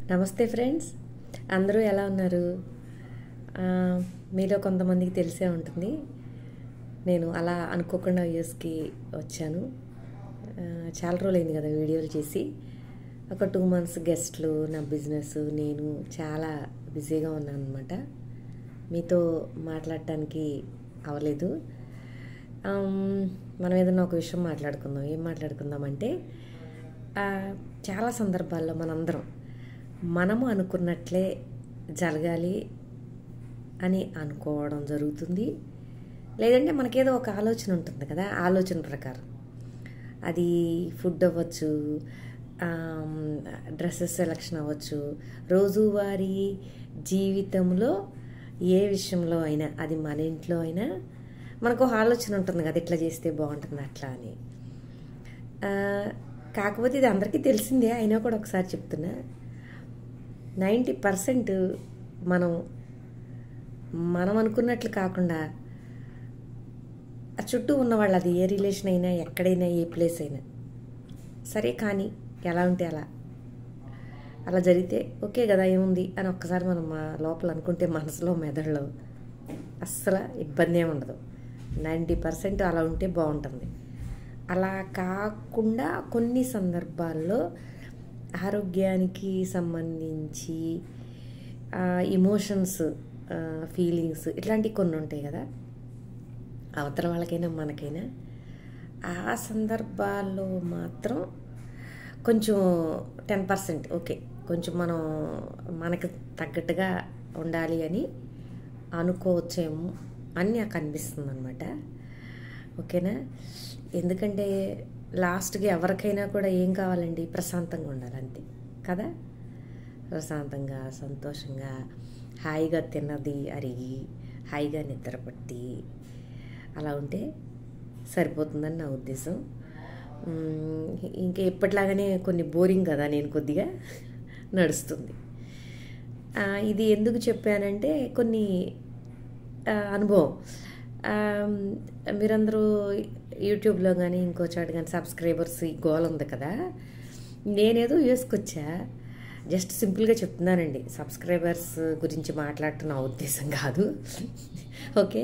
నమస్తే ఫ్రెండ్స్, అందరూ ఎలా ఉన్నారు? మీలో కొంతమందికి తెలిసే ఉంటుంది. నేను అలా అనుకోకుండా యూఎస్కి వచ్చాను. చాలా రోజులైంది కదా వీడియోలు చేసి. ఒక 2 months గెస్ట్లు, నా బిజినెస్, నేను చాలా బిజీగా ఉన్నాను అనమాట. మీతో మాట్లాడటానికి అవ్వలేదు. మనం ఏదైనా ఒక విషయం మాట్లాడుకుందాం. ఏం మాట్లాడుకుందామంటే, చాలా సందర్భాల్లో మనము అనుకున్నట్లే జరగాలి అని అనుకోవడం జరుగుతుంది. లేదంటే మనకేదో ఒక ఆలోచన ఉంటుంది కదా, ఆలోచన ప్రకారం అది ఫుడ్ అవ్వచ్చు, డ్రెస్సెస్ సెలెక్షన్ అవ్వచ్చు, రోజువారీ జీవితంలో ఏ విషయంలో అయినా, అది మన ఇంట్లో అయినా మనకు ఒక ఆలోచన ఉంటుంది కదా, ఇట్లా చేస్తే బాగుంటుంది అట్లా అని. కాకపోతే ఇది అందరికీ తెలిసిందే, అయినా కూడా ఒకసారి చెప్తున్నా. 90% మనం అనుకున్నట్లు కాకుండా ఆ చుట్టూ ఉన్నవాళ్ళు, అది ఏ రిలేషన్ అయినా, ఎక్కడైనా, ఏ ప్లేస్ అయినా సరే, కానీ ఎలా ఉంటే అలా జరిగితే ఓకే కదా, ఏముంది అని ఒక్కసారి మనం లోపల అనుకుంటే, మనసులో మెదడులో అస్సలు ఇబ్బంది ఏమి ఉండదు. 90% అలా ఉంటే బాగుంటుంది. అలా కాకుండా కొన్ని సందర్భాల్లో ఆరోగ్యానికి సంబంధించి ఎమోషన్స్, ఫీలింగ్స్ ఇట్లాంటివి కొన్ని ఉంటాయి కదా, అవతల వాళ్ళకైనా మనకైనా. ఆ సందర్భాల్లో మాత్రం కొంచెం 10% ఓకే, కొంచెం మనకు తగ్గట్టుగా ఉండాలి అని అనుకోవచ్చేమో అని నాకు అనిపిస్తుంది అనమాట. ఓకేనా? ఎందుకంటే లాస్ట్కి ఎవరికైనా కూడా ఏం కావాలండి? ప్రశాంతంగా ఉండాలి, అంతే కదా. ప్రశాంతంగా, సంతోషంగా, హాయిగా తిన్నది అరిగి, హాయిగా నిద్రపట్టి అలా ఉంటే సరిపోతుందని నా ఉద్దేశం. ఇంకా ఎప్పటిలాగానే కొన్ని బోరింగ్ కదా, నేను కొద్దిగా నడుస్తుంది. ఇది ఎందుకు చెప్పానంటే, కొన్ని అనుభవం. మీరందరూ యూట్యూబ్లో కానీ ఇంకో చోట కానీ సబ్స్క్రైబర్స్ ఈ గోల్ ఉంది కదా. నేనేదో యూఎస్కి వచ్చా, జస్ట్ సింపుల్గా చెప్తున్నానండి. సబ్స్క్రైబర్స్ గురించి మాట్లాడుతున్న ఉద్దేశం కాదు. ఓకే,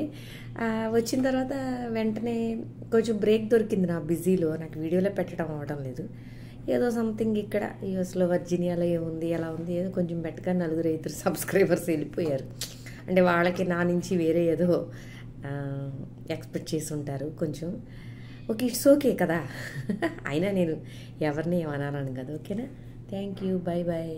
వచ్చిన తర్వాత వెంటనే కొంచెం బ్రేక్ దొరికింది నా బిజీలో. నాకు వీడియోలో పెట్టడం అవ్వడం లేదు. ఏదో సంథింగ్ ఇక్కడ యూఎస్లో వర్జీనియాలో ఏముంది, ఎలా ఉంది, ఏదో కొంచెం పెట్టగా 4-5 సబ్స్క్రైబర్స్ వెళ్ళిపోయారు. అంటే వాళ్ళకి నా నుంచి వేరే ఏదో ఎక్స్పెక్ట్ చేసి ఉంటారు కొంచెం. ఓకే, ఇట్స్ ఓకే కదా. అయినా నేను ఎవరిని ఏమన్నాను కదా. ఓకేనా? Thank you, bye bye.